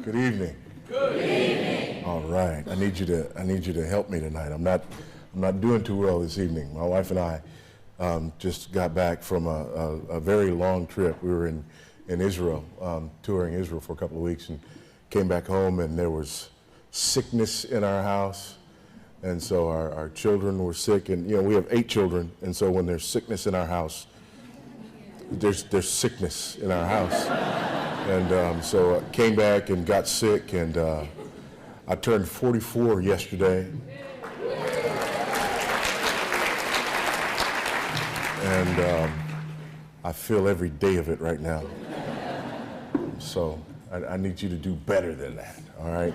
Good evening. Good evening. All right. I need you to help me tonight. I'm not doing too well this evening. My wife and I just got back from a very long trip. We were in Israel, touring Israel for a couple of weeks, and came back home, and there was sickness in our house. And so our children were sick, and we have 8 children, and so when there's sickness in our house, there's sickness in our house. And so I came back and got sick, and I turned 44 yesterday. And I feel every day of it right now. So I need you to do better than that, all right?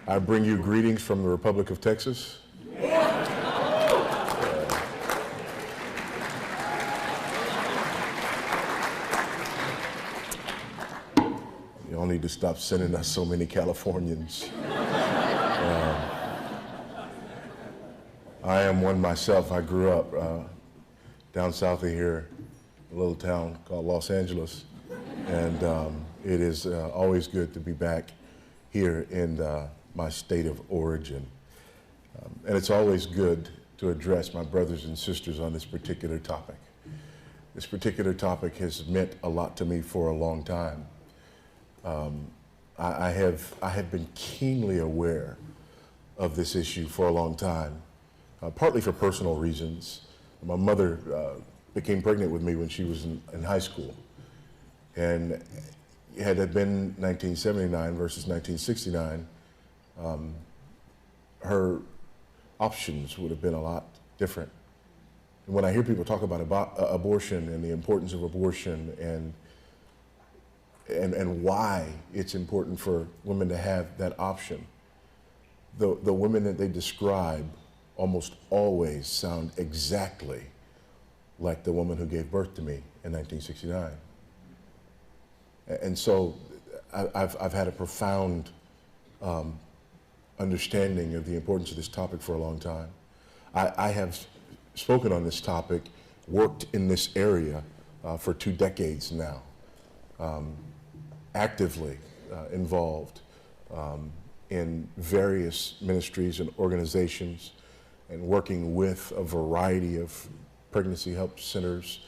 I bring you greetings from the Republic of Texas. Y'all need to stop sending us so many Californians. I am one myself. I grew up down south of here, a little town called Los Angeles, and it is always good to be back here in my state of origin. And it's always good to address my brothers and sisters on this particular topic. This particular topic has meant a lot to me for a long time. I have been keenly aware of this issue for a long time, partly for personal reasons. My mother became pregnant with me when she was in high school. And had it been 1979 versus 1969, her options would have been a lot different. And when I hear people talk about abortion and the importance of abortion and why it's important for women to have that option, the women that they describe almost always sound exactly like the woman who gave birth to me in 1969. And so I've had a profound understanding of the importance of this topic for a long time. I have spoken on this topic, worked in this area for 2 decades now, actively involved in various ministries and organizations, and working with a variety of pregnancy help centers.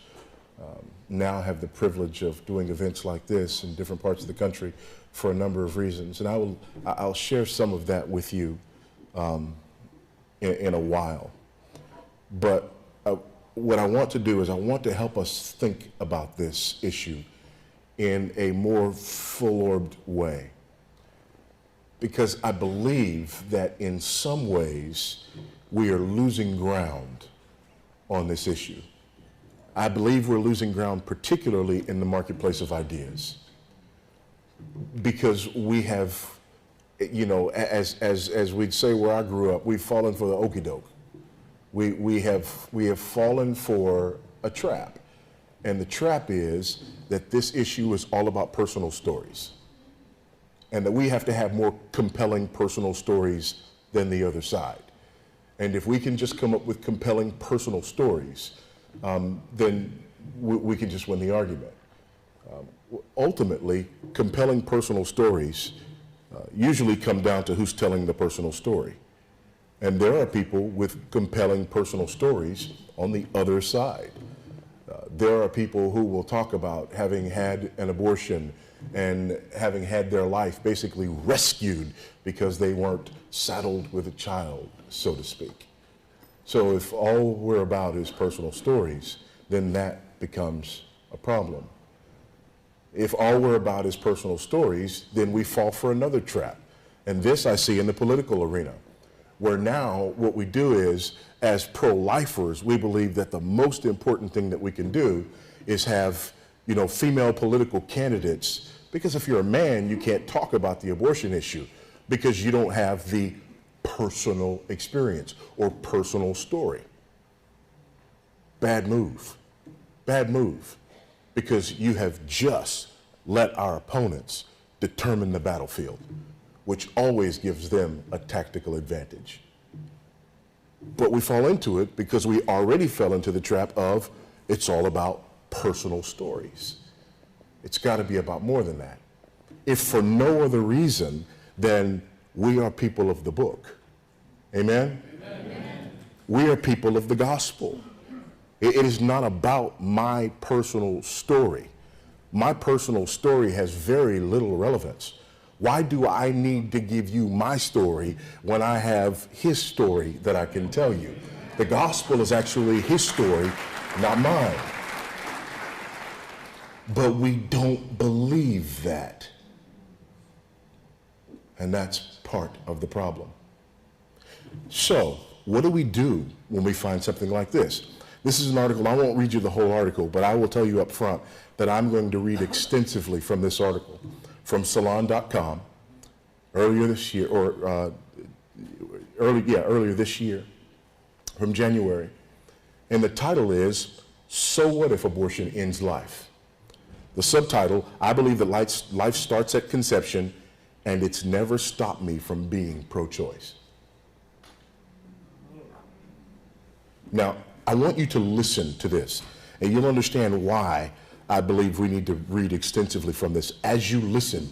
Now have the privilege of doing events like this in different parts of the country for a number of reasons. And I'll share some of that with you in a while. But what I want to do is I want to help us think about this issue in a more full-orbed way. Because I believe that in some ways we are losing ground on this issue. I believe we're losing ground particularly in the marketplace of ideas. Because we have, as we'd say where I grew up, we've fallen for the okie doke. We have fallen for a trap. And the trap is that this issue is all about personal stories. And that we have to have more compelling personal stories than the other side. And if we can just come up with compelling personal stories, then we can just win the argument. Ultimately, compelling personal stories usually come down to who's telling the personal story. And there are people with compelling personal stories on the other side. There are people who will talk about having had an abortion and having had their life basically rescued because they weren't saddled with a child, so to speak. So if all we're about is personal stories, then that becomes a problem. If all we're about is personal stories, then we fall for another trap. And this I see in the political arena, where now what we do is, as pro-lifers, we believe that the most important thing that we can do is have, female political candidates, because if you're a man, you can't talk about the abortion issue because you don't have the personal experience or personal story. Bad move, because you have just let our opponents determine the battlefield, which always gives them a tactical advantage. But we fall into it because we already fell into the trap of it's all about personal stories. It's got to be about more than that. if for no other reason than we are people of the book. Amen? Amen. We are people of the gospel. It is not about my personal story. My personal story has very little relevance. Why do I need to give you my story when I have his story that I can tell you? The gospel is actually his story, not mine. But we don't believe that. And that's part of the problem. So, what do we do when we find something like this? This is an article, I won't read you the whole article, but I will tell you up front that I'm going to read extensively from this article, from salon.com, earlier this year, earlier this year, from January. And the title is, So What If Abortion Ends Life? The subtitle, I believe that life starts at conception and it's never stopped me from being pro-choice. Now, I want you to listen to this, and you'll understand why I believe we need to read extensively from this as you listen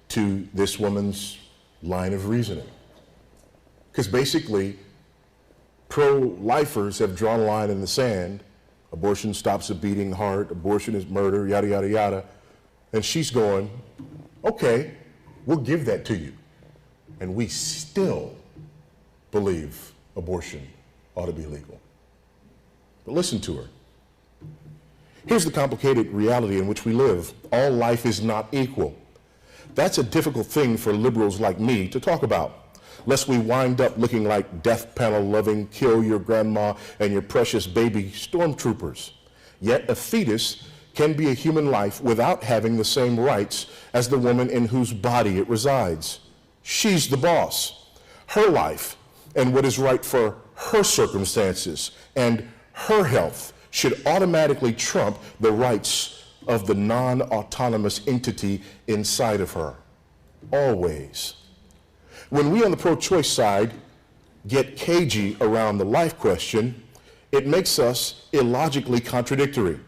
to this woman's line of reasoning. Because basically, pro-lifers have drawn a line in the sand. Abortion stops a beating heart, abortion is murder, yada, yada, yada. And she's going, okay, we'll give that to you. And we still believe abortion ought to be legal. But listen to her. Here's the complicated reality in which we live. All life is not equal. That's a difficult thing for liberals like me to talk about, lest we wind up looking like death panel loving, kill your grandma and your precious baby stormtroopers. Yet a fetus can be a human life without having the same rights as the woman in whose body it resides. She's the boss. Her life and what is right for her circumstances and her health should automatically trump the rights of the non-autonomous entity inside of her. Always. When we on the pro-choice side get cagey around the life question, it makes us illogically contradictory.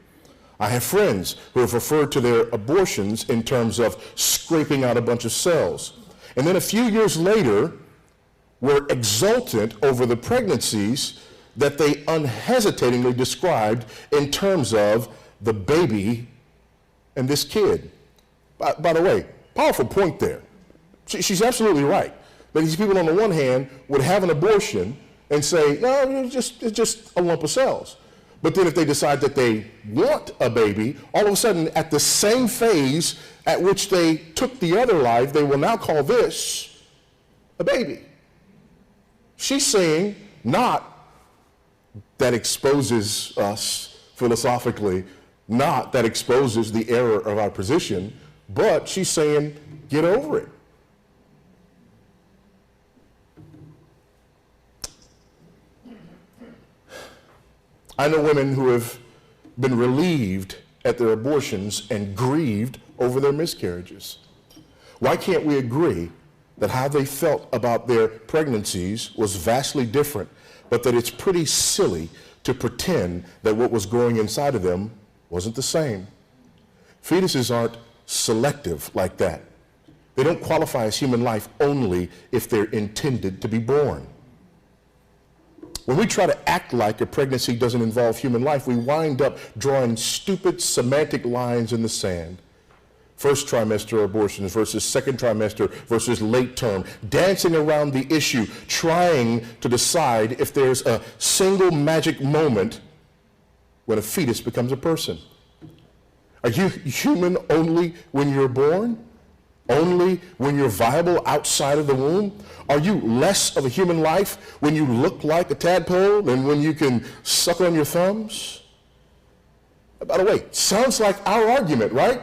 I have friends who have referred to their abortions in terms of scraping out a bunch of cells. And then a few years later, were exultant over the pregnancies that they unhesitatingly described in terms of the baby and this kid. By the way, powerful point there. She's absolutely right. That these people on the one hand would have an abortion and say, no, it's just a lump of cells. But then if they decide that they want a baby, all of a sudden at the same phase at which they took the other life, they will now call this a baby. She's saying not that exposes us philosophically, not that exposes the error of our position, but she's saying get over it. I know women who have been relieved at their abortions and grieved over their miscarriages. Why can't we agree that how they felt about their pregnancies was vastly different, but that it's pretty silly to pretend that what was growing inside of them wasn't the same? Fetuses aren't selective like that. They don't qualify as human life only if they're intended to be born. When we try to act like a pregnancy doesn't involve human life, we wind up drawing stupid semantic lines in the sand. First trimester abortions versus second trimester versus late term, dancing around the issue, trying to decide if there's a single magic moment when a fetus becomes a person. Are you human only when you're born? Only when you're viable outside of the womb? Are you less of a human life when you look like a tadpole than when you can suck on your thumbs? By the way, sounds like our argument, right?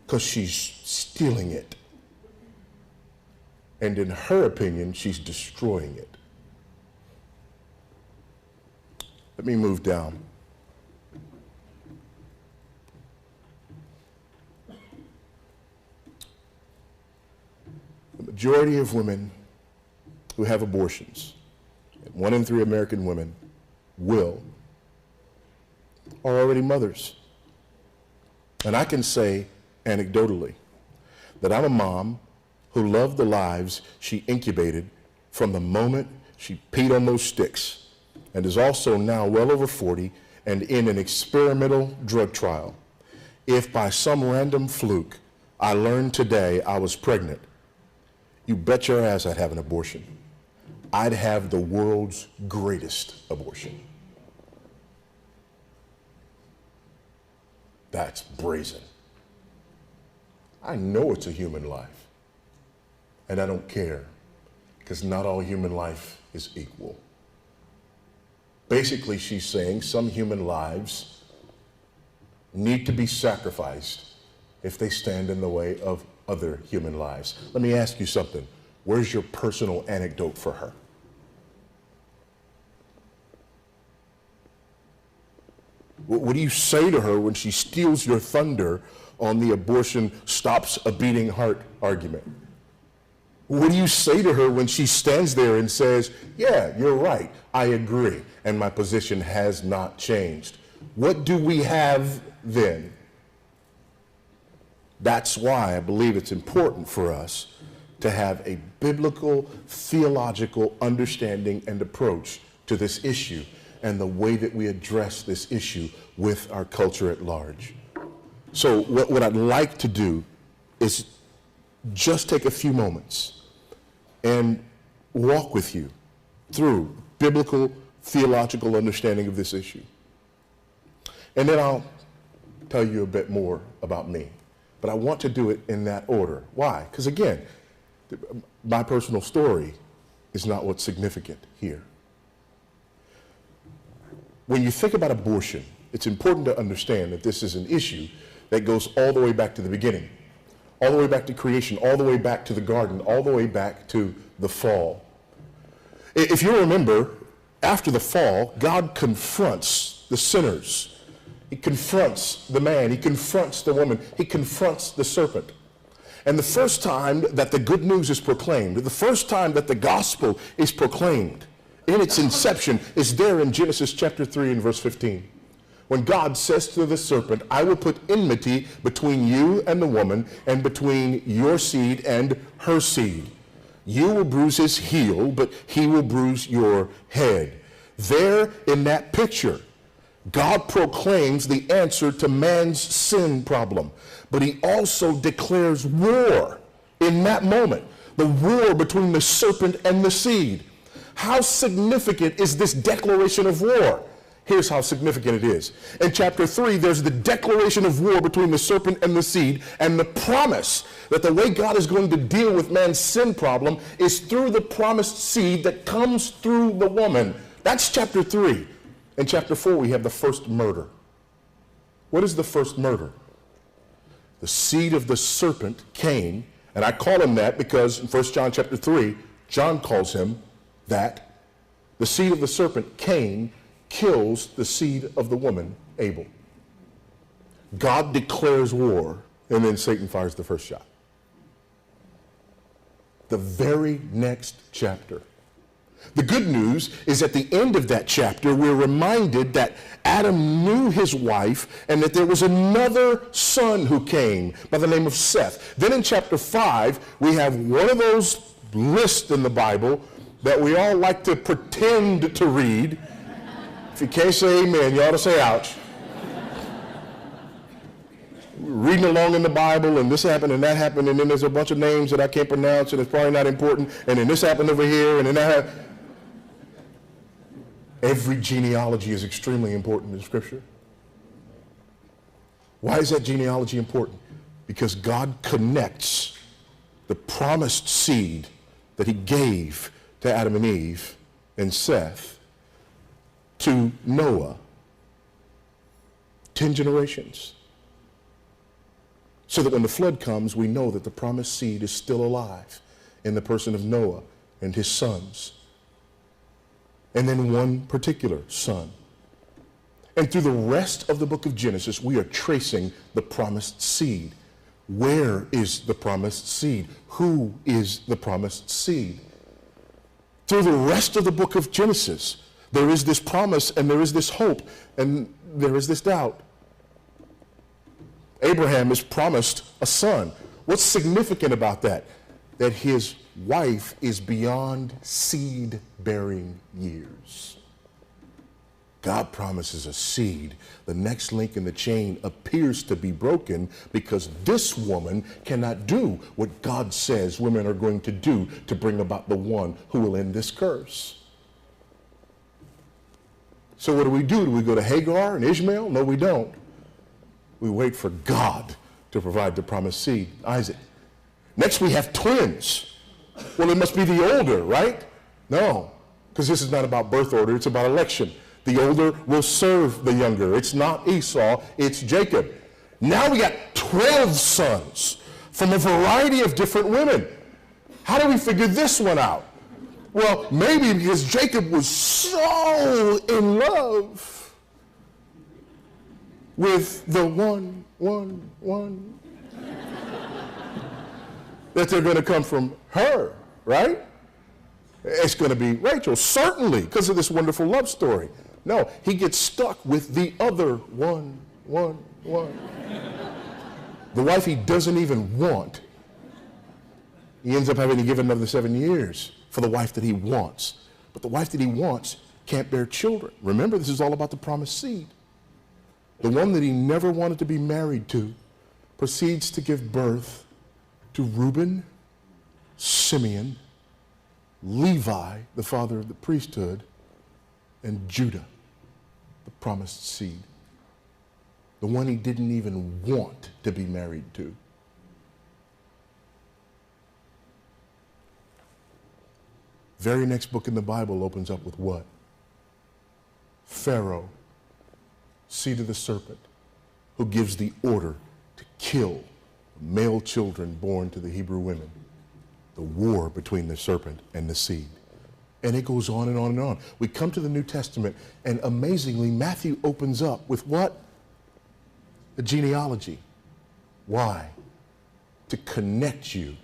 Because she's stealing it. And in her opinion, she's destroying it. Let me move down. The majority of women who have abortions, and 1 in 3 American women are already mothers. And I can say anecdotally that I'm a mom who loved the lives she incubated from the moment she peed on those sticks, and is also now well over 40 and in an experimental drug trial. If by some random fluke I learned today I was pregnant, you bet your ass I'd have an abortion. I'd have the world's greatest abortion. That's brazen. I know it's a human life, and I don't care, because not all human life is equal. Basically, she's saying some human lives need to be sacrificed if they stand in the way of other human lives. Let me ask you something. Where's your personal anecdote for her? What do you say to her when she steals your thunder on the abortion stops a beating heart argument? What do you say to her when she stands there and says, yeah, you're right, I agree, and my position has not changed? What do we have then? That's why I believe it's important for us to have a biblical, theological understanding and approach to this issue and the way that we address this issue with our culture at large. So what I'd like to do is just take a few moments and walk with you through biblical, theological understanding of this issue. And then I'll tell you a bit more about me. But I want to do it in that order. Why? Because again, my personal story is not what's significant here. When you think about abortion, it's important to understand that this is an issue that goes all the way back to the beginning, all the way back to creation, all the way back to the garden, all the way back to the fall. If you remember, after the fall, God confronts the sinners. He confronts the man, he confronts the woman, he confronts the serpent. And the first time that the good news is proclaimed, the first time that the gospel is proclaimed in its inception is there in Genesis chapter 3 and verse 15. When God says to the serpent, I will put enmity between you and the woman, and between your seed and her seed. You will bruise his heel, but he will bruise your head. There in that picture, God proclaims the answer to man's sin problem, but he also declares war in that moment, the war between the serpent and the seed. How significant is this declaration of war? Here's how significant it is. In chapter 3, there's the declaration of war between the serpent and the seed, and the promise that the way God is going to deal with man's sin problem is through the promised seed that comes through the woman. That's chapter 3. In chapter 4, we have the first murder. What is the first murder? The seed of the serpent, Cain, and I call him that because in 1 John chapter 3, John calls him that. The seed of the serpent, Cain, kills the seed of the woman, Abel. God declares war, and then Satan fires the first shot. The very next chapter. The good news is at the end of that chapter, we're reminded that Adam knew his wife and that there was another son who came by the name of Seth. Then in chapter 5, we have one of those lists in the Bible that we all like to pretend to read. If you can't say amen, you ought to say ouch. We're reading along in the Bible, and this happened and that happened, and then there's a bunch of names that I can't pronounce, and it's probably not important, and then this happened over here, and then that happened. Every genealogy is extremely important in Scripture. Why is that genealogy important? Because God connects the promised seed that he gave to Adam and Eve and Seth to Noah. 10 generations. So that when the flood comes, we know that the promised seed is still alive in the person of Noah and his sons. And then one particular son. And through the rest of the book of Genesis, we are tracing the promised seed. Where is the promised seed? Who is the promised seed? Through the rest of the book of Genesis, there is this promise and there is this hope and there is this doubt. Abraham is promised a son. What's significant about that? That his wife is beyond seed-bearing years. God promises a seed. The next link in the chain appears to be broken because this woman cannot do what God says women are going to do to bring about the one who will end this curse. So what do? Do we go to Hagar and Ishmael? No, we don't. We wait for God to provide the promised seed, Isaac. Next we have twins. Well, it must be the older, right? No, because this is not about birth order, it's about election. The older will serve the younger. It's not Esau, it's Jacob. Now we got 12 sons from a variety of different women. How do we figure this one out? Well, maybe because Jacob was so in love with the one, that they're going to come from her, right? It's going to be Rachel, certainly, because of this wonderful love story. No, he gets stuck with the other one. The wife he doesn't even want. He ends up having to give another 7 years for the wife that he wants. But the wife that he wants can't bear children. Remember, this is all about the promised seed. The one that he never wanted to be married to proceeds to give birth to Reuben, Simeon, Levi, the father of the priesthood, and Judah, the promised seed. The one he didn't even want to be married to. Very next book in the Bible opens up with what? Pharaoh, seed of the serpent, who gives the order to kill male children born to the Hebrew women. The war between the serpent and the seed. And it goes on and on and on. We come to the New Testament, and amazingly, Matthew opens up with what? A genealogy. Why? To connect you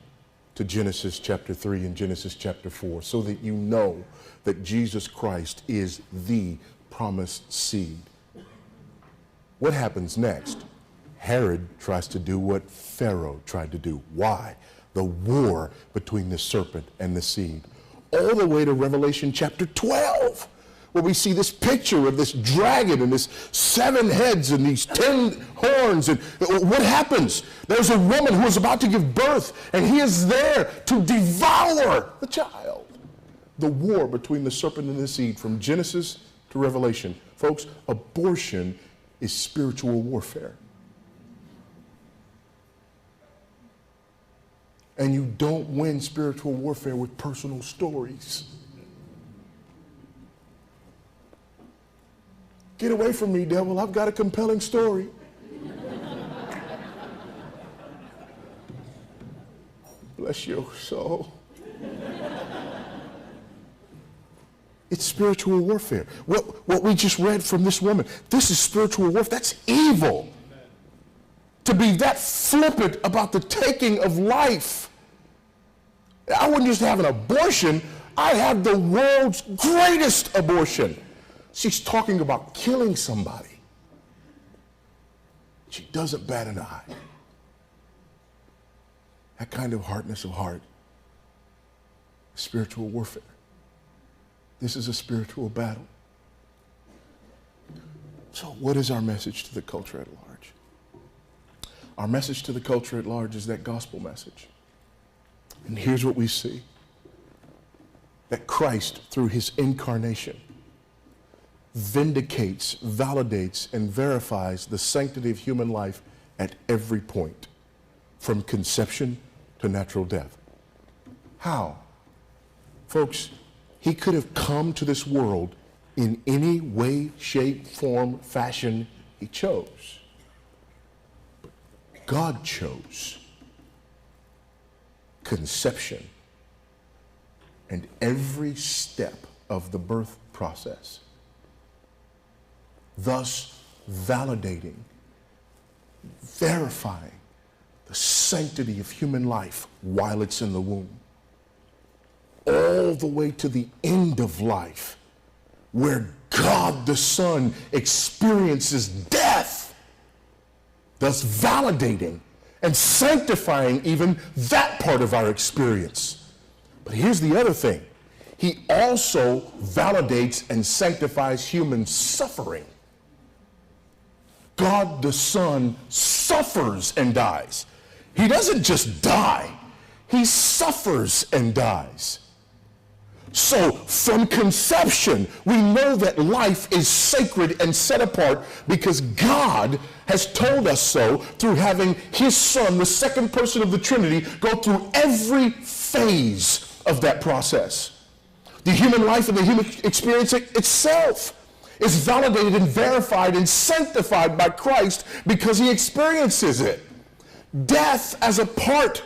to Genesis chapter 3 and Genesis chapter 4, so that you know that Jesus Christ is the promised seed. What happens next? Herod tries to do what Pharaoh tried to do. Why? The war between the serpent and the seed. All the way to Revelation chapter 12, where we see this picture of this dragon and this 7 heads and these 10 horns. And what happens? There's a woman who is about to give birth, and he is there to devour the child. The war between the serpent and the seed, from Genesis to Revelation. Folks, abortion is spiritual warfare. And you don't win spiritual warfare with personal stories. Get away from me, devil. I've got a compelling story. Bless your soul. It's spiritual warfare. What we just read from this woman, this is spiritual warfare. That's evil. To be that flippant about the taking of life. I wouldn't just have an abortion, I have the world's greatest abortion. She's talking about killing somebody. She doesn't bat an eye. That kind of hardness of heart, spiritual warfare. This is a spiritual battle. So what is our message to the culture at large? Our message to the culture at large is that gospel message. And here's what we see. That Christ, through his incarnation, vindicates, validates, and verifies the sanctity of human life at every point, from conception to natural death. How? Folks, he could have come to this world in any way, shape, form, fashion he chose. But God chose conception and every step of the birth process, thus validating, verifying the sanctity of human life while it's in the womb, all the way to the end of life, where God the Son experiences death, thus validating and sanctifying even that part of our experience. But here's the other thing. He also validates and sanctifies human suffering. God the Son suffers and dies. He doesn't just die. He suffers and dies. So from conception, we know that life is sacred and set apart because God has told us so through having his Son, the second person of the Trinity, go through every phase of that process. The human life and the human experience itself is validated and verified and sanctified by Christ because he experiences it. Death as a part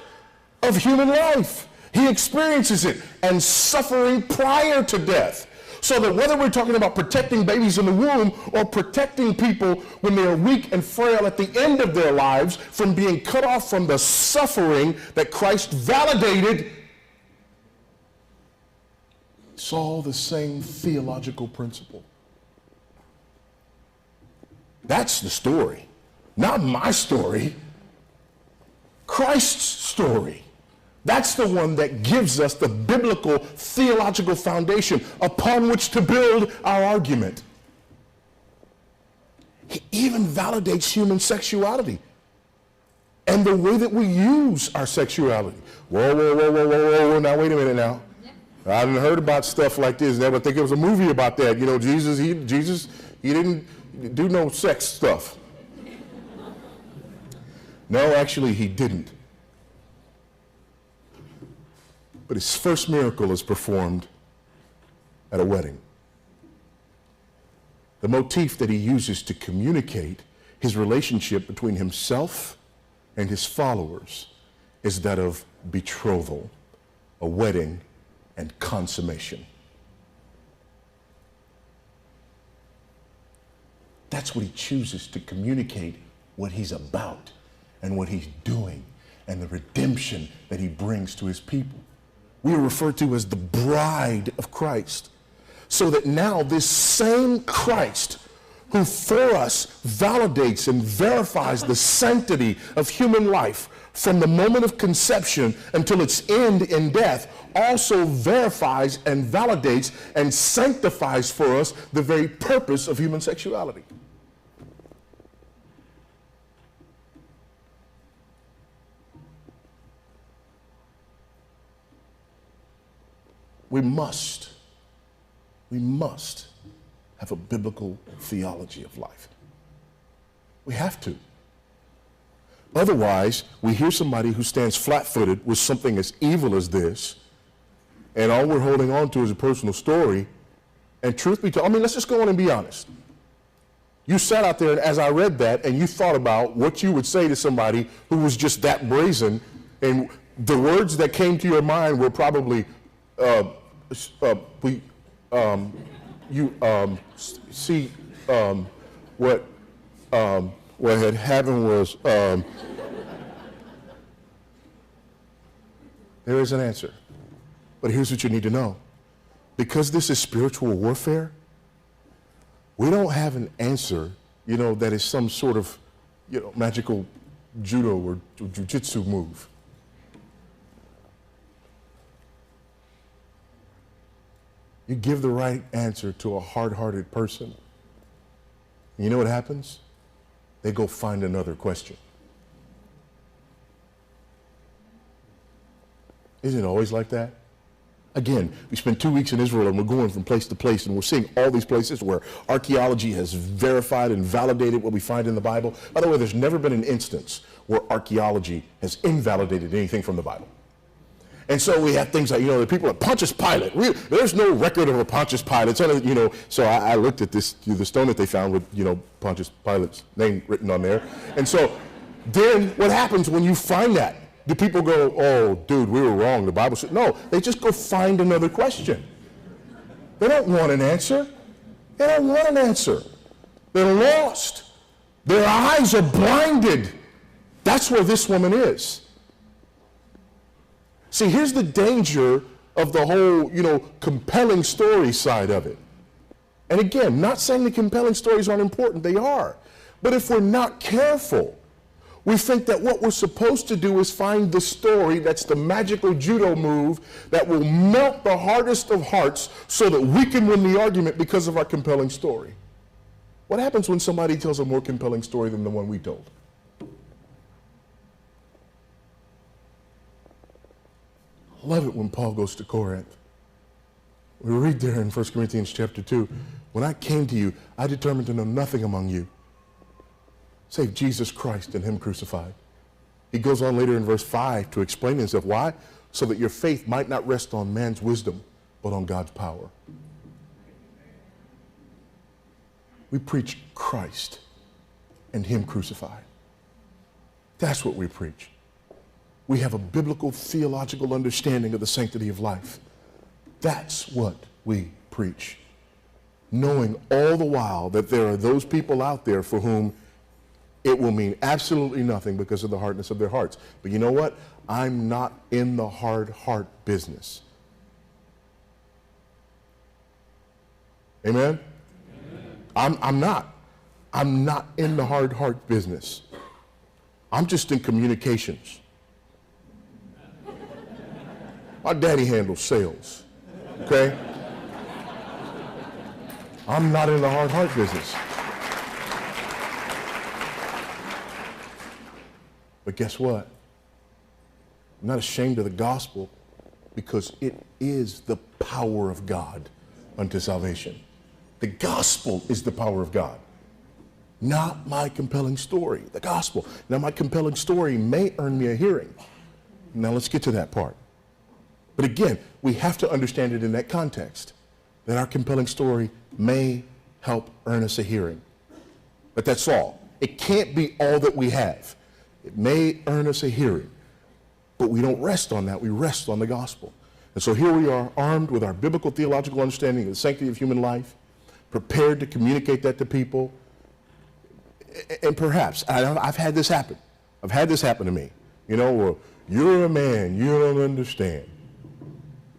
of human life. He experiences it, and suffering prior to death. So that whether we're talking about protecting babies in the womb or protecting people when they are weak and frail at the end of their lives from being cut off from the suffering that Christ validated, it's all the same theological principle. That's the story. Not my story. Christ's story. That's the one that gives us the biblical theological foundation upon which to build our argument. He even validates human sexuality and the way that we use our sexuality. Whoa, now wait a minute now. I haven't heard about stuff like this. Never think it was a movie about that. You know, Jesus, he didn't do no sex stuff. No, actually, he didn't. But his first miracle is performed at a wedding. The motif that he uses to communicate his relationship between himself and his followers is that of betrothal, a wedding, and consummation. That's what he chooses to communicate what he's about and what he's doing and the redemption that he brings to his people. We are referred to as the bride of Christ. So that now this same Christ who for us validates and verifies the sanctity of human life from the moment of conception until its end in death also verifies and validates and sanctifies for us the very purpose of human sexuality. We must have a biblical theology of life. We have to. Otherwise, we hear somebody who stands flat-footed with something as evil as this, and all we're holding on to is a personal story. And truth be told, I mean, let's just go on and be honest. You sat out there, and as I read that, and you thought about what you would say to somebody who was just that brazen, and the words that came to your mind were probably, what had happened was, there is an answer. But here's what you need to know. Because this is spiritual warfare, we don't have an answer, that is some sort of, magical judo or jiu-jitsu move. You give the right answer to a hard-hearted person. You know what happens? They go find another question. Isn't it always like that? Again, we spent 2 weeks in Israel and we're going from place to place and we're seeing all these places where archaeology has verified and validated what we find in the Bible. By the way, there's never been an instance where archaeology has invalidated anything from the Bible. And so we have things like, the people at Pontius Pilate. There's no record of a Pontius Pilate. So I looked at this, the stone that they found with, Pontius Pilate's name written on there. And so then what happens when you find that? Do people go, oh, dude, we were wrong, the Bible said? No, they just go find another question. They don't want an answer. They don't want an answer. They're lost. Their eyes are blinded. That's where this woman is. See, here's the danger of the whole, compelling story side of it. And again, not saying the compelling stories aren't important, they are. But if we're not careful, We think that what we're supposed to do is find the story that's the magical judo move that will melt the hardest of hearts so that we can win the argument because of our compelling story. What happens when somebody tells a more compelling story than the one we told? I love it when Paul goes to Corinth. We read there in 1 Corinthians chapter 2, when I came to you, I determined to know nothing among you save Jesus Christ and him crucified. He goes on later in verse 5 to explain himself. Why? So that your faith might not rest on man's wisdom, but on God's power. We preach Christ and him crucified. That's what we preach. We have a biblical theological understanding of the sanctity of life. That's what we preach. Knowing all the while that there are those people out there for whom it will mean absolutely nothing because of the hardness of their hearts. But you know what? I'm not in the hard heart business. Amen? I'm not. I'm not in the hard heart business. I'm just in communications. My daddy handles sales, okay? I'm not in the hard heart business. But guess what? I'm not ashamed of the gospel because it is the power of God unto salvation. The gospel is the power of God, not my compelling story, the gospel. Now, my compelling story may earn me a hearing. Now, let's get to that part. But again, we have to understand it in that context, that our compelling story may help earn us a hearing. But that's all. It can't be all that we have. It may earn us a hearing, but we don't rest on that. We rest on the gospel. And so here we are, armed with our biblical theological understanding of the sanctity of human life, prepared to communicate that to people. And perhaps, I've had this happen. I've had this happen to me. You know, well, you're a man, you don't understand.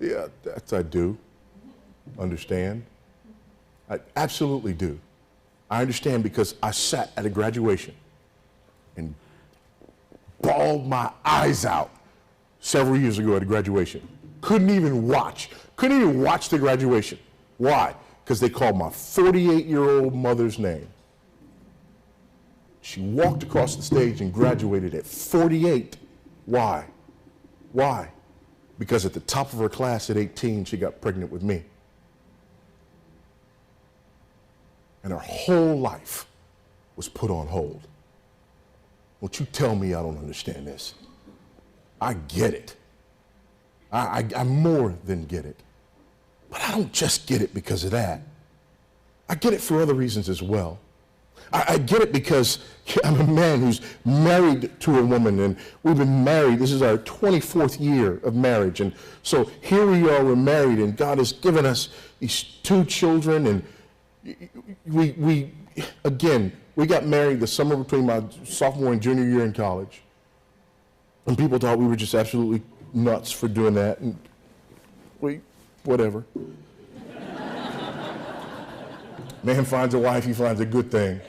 Yeah, that's I do understand. I absolutely do. I understand because I sat at a graduation and bawled my eyes out several years ago at a graduation. Couldn't even watch the graduation. Why? Because they called my 48-year-old mother's name. She walked across the stage and graduated at 48. Why? Why? Because at the top of her class at 18, she got pregnant with me. And her whole life was put on hold. Won't you tell me I don't understand this? I get it. I more than get it. But I don't just get it because of that. I get it for other reasons as well. I get it because I'm a man who's married to a woman, and we've been married. This is our 24th year of marriage. And so here we are, we're married, and God has given us these 2 children. And we got married the summer between my sophomore and junior year in college. And people thought we were just absolutely nuts for doing that. And whatever. Man finds a wife, he finds a good thing.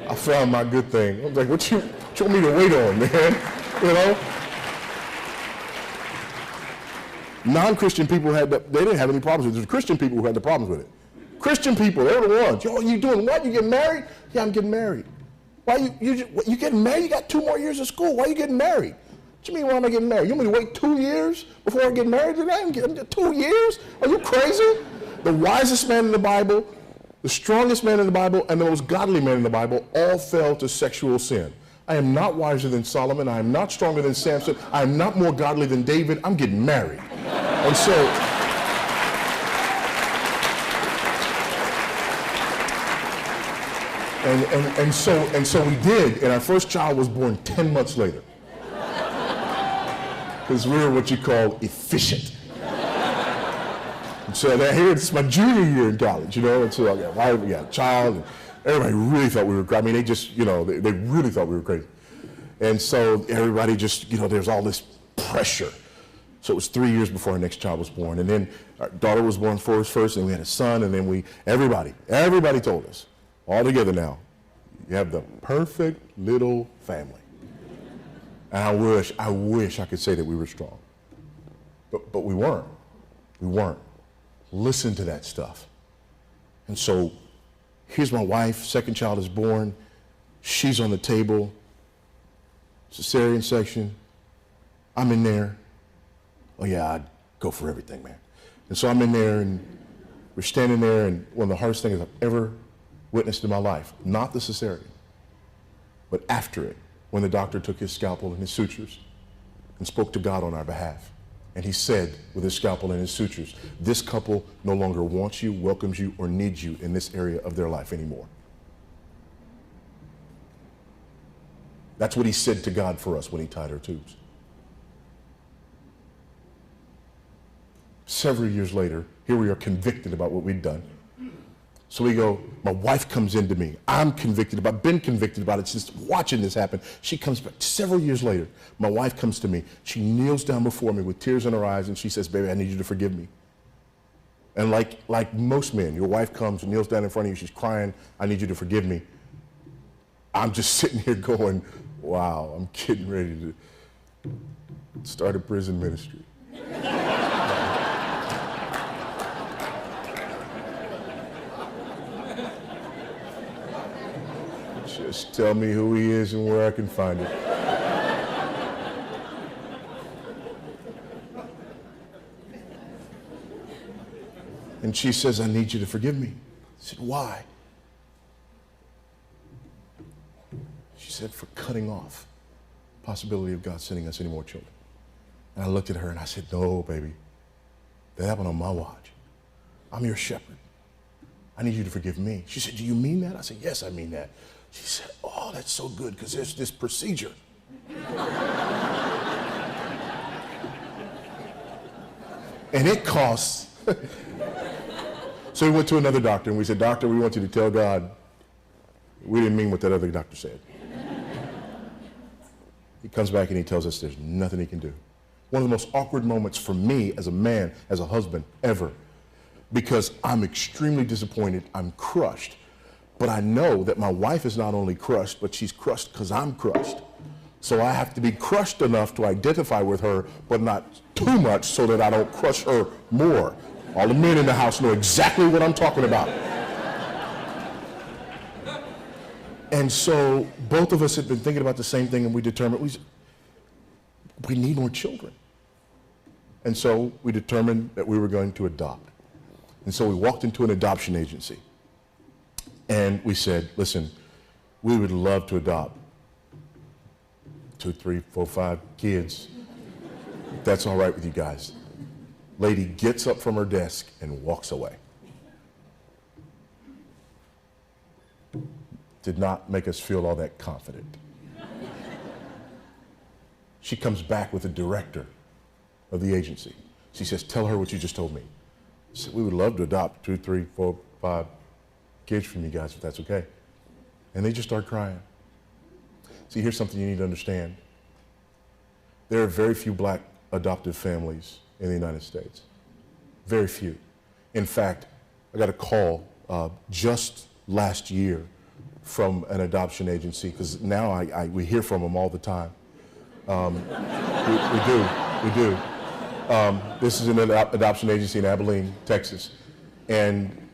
I found my good thing. I was like, what you want me to wait on, man? You know? Non-Christian people they didn't have any problems with it. It was Christian people who had the problems with it. Christian people, they were the ones. Yo, you doing what? You getting married? Yeah, I'm getting married. Why you getting married? You got 2 more years of school. Why are you getting married? What you mean, why am I getting married? You want me to wait 2 years before I get married? I'm getting 2 years? Are you crazy? The wisest man in the Bible, the strongest man in the Bible, and the most godly man in the Bible all fell to sexual sin. I am not wiser than Solomon. I am not stronger than Samson. I am not more godly than David. I'm getting married. And so we did, and our first child was born 10 months later. Because we were what you call efficient. And so here it's my junior year in college, you know, and so I got a child, and everybody really thought we were crazy. I mean, they just, you know, they really thought we were crazy. And so everybody just, you know, there's all this pressure. So it was 3 years before our next child was born. And then our daughter was born first, and we had a son, and then everybody told us, all together now, you have the perfect little family. And I wish I could say that we were strong. But we weren't. We weren't. Listen to that stuff. And so here's my wife, second child is born. She's on the table, cesarean section. I'm in there. Oh yeah, I'd go for everything, man. And so I'm in there and we're standing there, and one of the hardest things I've ever witnessed in my life, not the cesarean, but after it, when the doctor took his scalpel and his sutures and spoke to God on our behalf. And he said with his scalpel and his sutures, this couple no longer wants you, welcomes you, or needs you in this area of their life anymore. That's what he said to God for us when he tied our tubes. Several years later, here we are convicted about what we'd done. So we go, my wife comes into me. I'm convicted about, been convicted about it since watching this happen. She comes back several years later. My wife comes to me. She kneels down before me with tears in her eyes and she says, baby, I need you to forgive me. And like most men, your wife comes and kneels down in front of you. She's crying. I need you to forgive me. I'm just sitting here going, wow, I'm getting ready to start a prison ministry. Just tell me who he is and where I can find it. And she says, I need you to forgive me. I said, why? She said, for cutting off the possibility of God sending us any more children. And I looked at her and I said, no, baby, that happened on my watch. I'm your shepherd. I need you to forgive me. She said, do you mean that? I said, yes, I mean that. She said, oh, that's so good because there's this procedure. And it costs. So we went to another doctor and we said, doctor, we want you to tell God we didn't mean what that other doctor said. He comes back and he tells us there's nothing he can do. One of the most awkward moments for me as a man, as a husband, ever. Because I'm extremely disappointed, I'm crushed. But I know that my wife is not only crushed, but she's crushed because I'm crushed. So I have to be crushed enough to identify with her, but not too much so that I don't crush her more. All the men in the house know exactly what I'm talking about. And so both of us had been thinking about the same thing, and we determined we need more children. And so we determined that we were going to adopt. And so we walked into an adoption agency. And we said, listen, we would love to adopt 2, 3, 4, 5 kids. If that's all right with you guys. Lady gets up from her desk and walks away. Did not make us feel all that confident. She comes back with the director of the agency. She says, tell her what you just told me. I said, we would love to adopt 2, 3, 4, 5 kids from you guys, if that's okay. And they just start crying. See, here's something you need to understand. There are very few black adoptive families in the United States. Very few. In fact, I got a call just last year from an adoption agency, because now we hear from them all the time. We do. This is an adoption agency in Abilene, Texas. And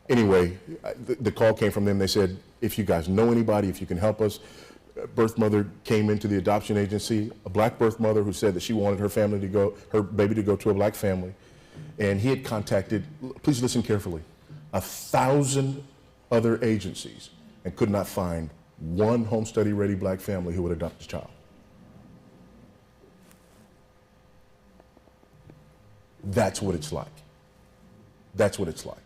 anyway, the call came from them. They said, if you guys know anybody, if you can help us. A birth mother came into the adoption agency, a black birth mother who said that she wanted her baby to go to a black family. And he had contacted, please listen carefully, 1,000 other agencies and could not find one home study ready black family who would adopt his child. That's what it's like. That's what it's like.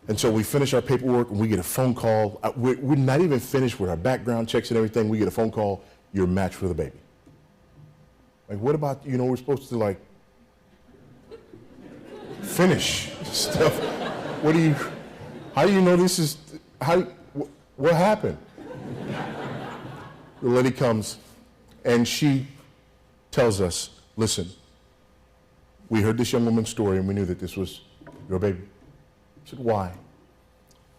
And so we finish our paperwork and we get a phone call. We're not even finished with our background checks and everything. We get a phone call, you're matched for the baby. Like, what about, we're supposed to like finish stuff. How do you know this is, what happened? The lady comes and she tells us, listen, we heard this young woman's story and we knew that this was your baby. I said, why?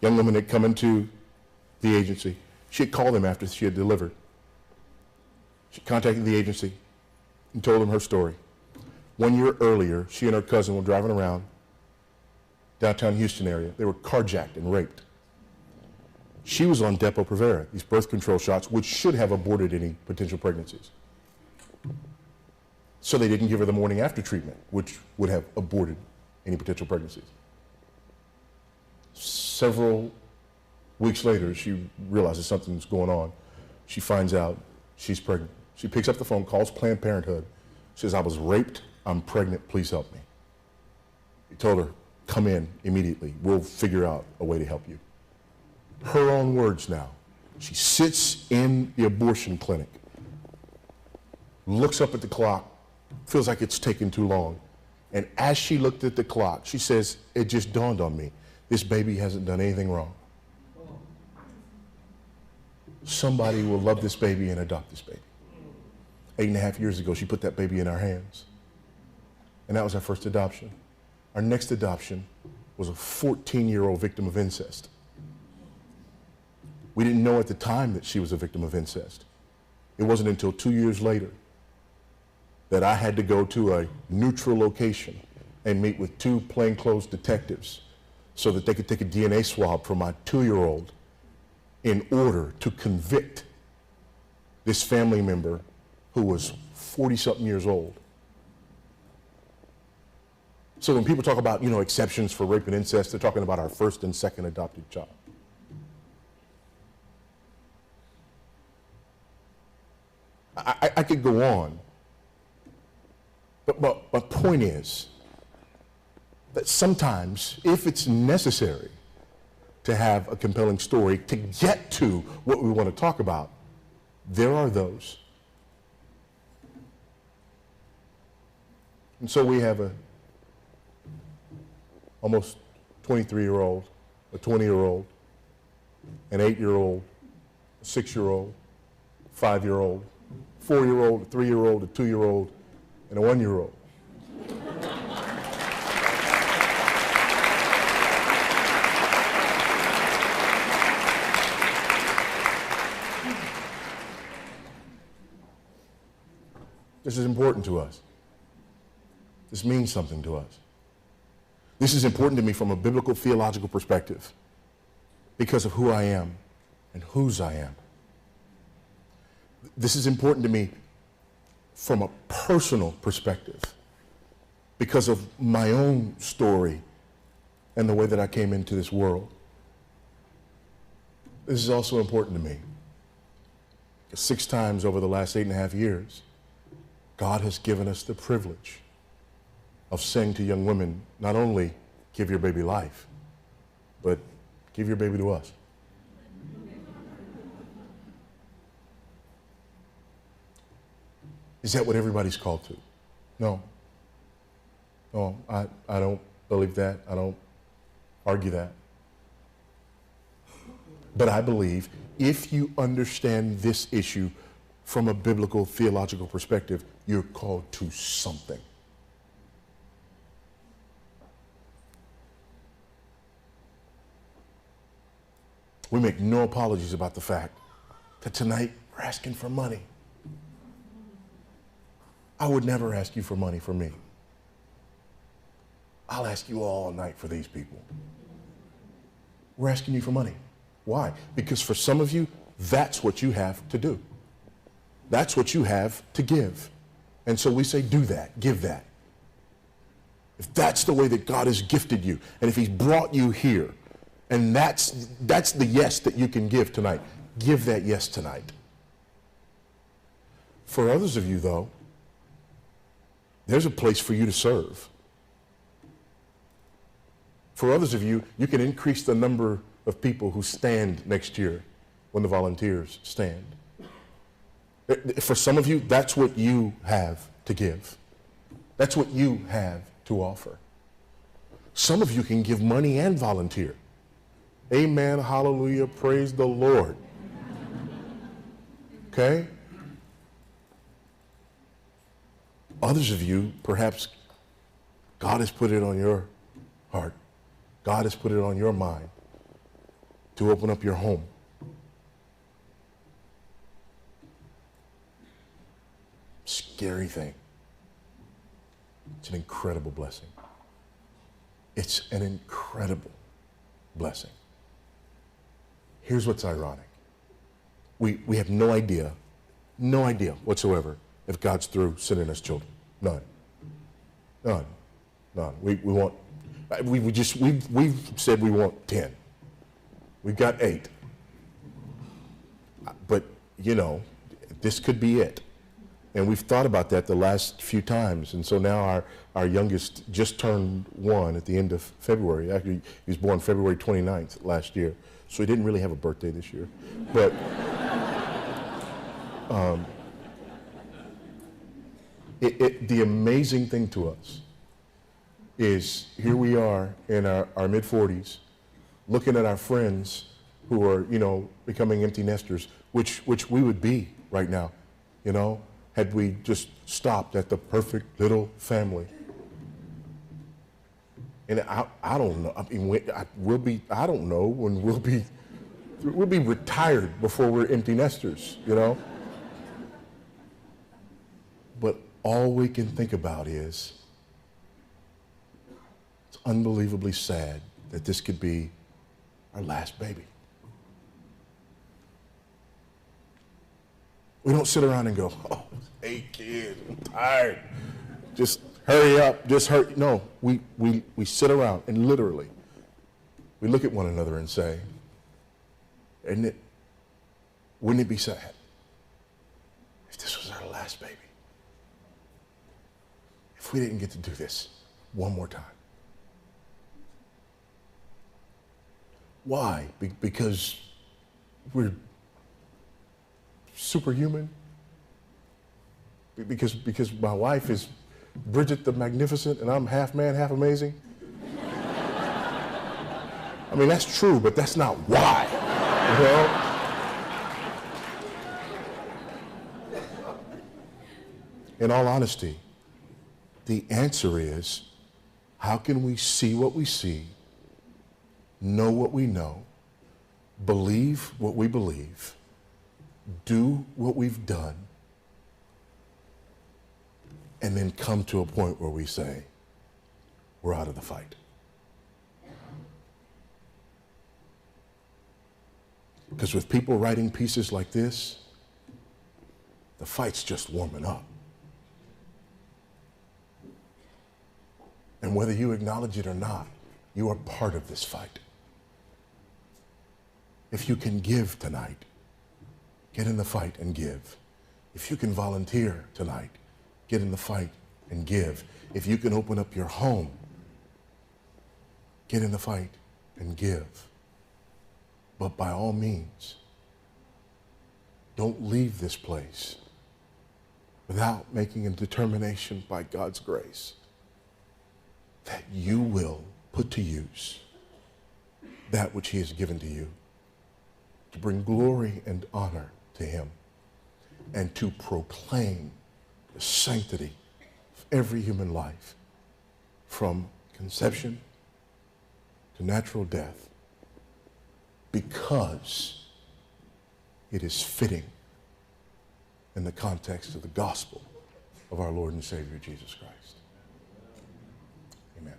Young woman had come into the agency. She had called him after she had delivered. She contacted the agency and told them her story. 1 year earlier, she and her cousin were driving around downtown Houston area. They were carjacked and raped. She was on Depo-Provera, these birth control shots, which should have aborted any potential pregnancies. So they didn't give her the morning after treatment, which would have aborted any potential pregnancies. Several weeks later, she realizes something's going on. She finds out she's pregnant. She picks up the phone, calls Planned Parenthood, says, "I was raped, I'm pregnant, please help me." He told her, "Come in immediately, we'll figure out a way to help you." Her own words now. She sits in the abortion clinic, looks up at the clock, feels like it's taking too long. And as she looked at the clock, she says, "It just dawned on me, this baby hasn't done anything wrong. Somebody will love this baby and adopt this baby." 8.5 years ago, she put that baby in our hands. And that was our first adoption. Our next adoption was a 14-year-old victim of incest. We didn't know at the time that she was a victim of incest. It wasn't until 2 years later that I had to go to a neutral location and meet with 2 plainclothes detectives so that they could take a DNA swab from my 2-year-old in order to convict this family member who was 40-something years old. So when people talk about, exceptions for rape and incest, they're talking about our first and second adopted child. I could go on, but my point is that sometimes, if it's necessary to have a compelling story to get to what we want to talk about, there are those. And so we have a almost 23-year-old, a 20-year-old, an 8-year-old, a 6-year-old, 5-year-old, 4-year-old, a 3-year-old, a 2-year-old, and a 1-year-old. This is important to us. This means something to us. This is important to me from a biblical theological perspective because of who I am and whose I am. This is important to me from a personal perspective because of my own story and the way that I came into this world. This is also important to me because 6 times over the last 8.5 years, God has given us the privilege of saying to young women, not only give your baby life, but give your baby to us. Is that what everybody's called to? No. No, I don't believe that. I don't argue that. But I believe if you understand this issue from a biblical theological perspective, you're called to something. We make no apologies about the fact that tonight we're asking for money. I would never ask you for money for me. I'll ask you all night for these people. We're asking you for money. Why? Because for some of you, that's what you have to do. That's what you have to give. And so we say, do that, give that. If that's the way that God has gifted you, and if he's brought you here, and that's the yes that you can give tonight, give that yes tonight. For others of you, though, there's a place for you to serve. For others of you, you can increase the number of people who stand next year when the volunteers stand. For some of you, that's what you have to give. That's what you have to offer. Some of you can give money and volunteer. Amen, hallelujah, praise the Lord. Okay? Others of you, perhaps God has put it on your heart. God has put it on your mind to open up your home. scary thing. It's an incredible blessing. It's an incredible blessing. Here's what's ironic. We have no idea whatsoever if God's through sending us children. None. We've said we want 10. We've got 8. But, this could be it. And we've thought about that the last few times. And so now our youngest just turned 1 at the end of February. Actually, he was born February 29th last year. So he didn't really have a birthday this year. But the amazing thing to us is here we are in our mid-40s looking at our friends who are, becoming empty nesters, which we would be right now, had we just stopped at the perfect little family. And I don't know. I mean, I don't know when we'll be retired before we're empty nesters, But all we can think about is it's unbelievably sad that this could be our last baby. We don't sit around and go, oh, 8 kids, I'm tired. Just hurry up, just hurry. No, we sit around and literally we look at one another and say, wouldn't it be sad if this was our last baby? If we didn't get to do this one more time. Why? Because we're superhuman? Because my wife is Bridget the Magnificent and I'm half man, half amazing? I mean, that's true, but that's not why, In all honesty, the answer is, how can we see what we see, know what we know, believe what we believe, do what we've done, and then come to a point where we say, we're out of the fight. Because with people writing pieces like this, the fight's just warming up. And whether you acknowledge it or not, you are part of this fight. If you can give tonight, get in the fight and give. If you can volunteer tonight, get in the fight and give. If you can open up your home, get in the fight and give. But by all means, don't leave this place without making a determination by God's grace that you will put to use that which he has given to you to bring glory and honor to him and to proclaim the sanctity of every human life from conception to natural death, because it is fitting in the context of the gospel of our Lord and Savior Jesus Christ. Amen.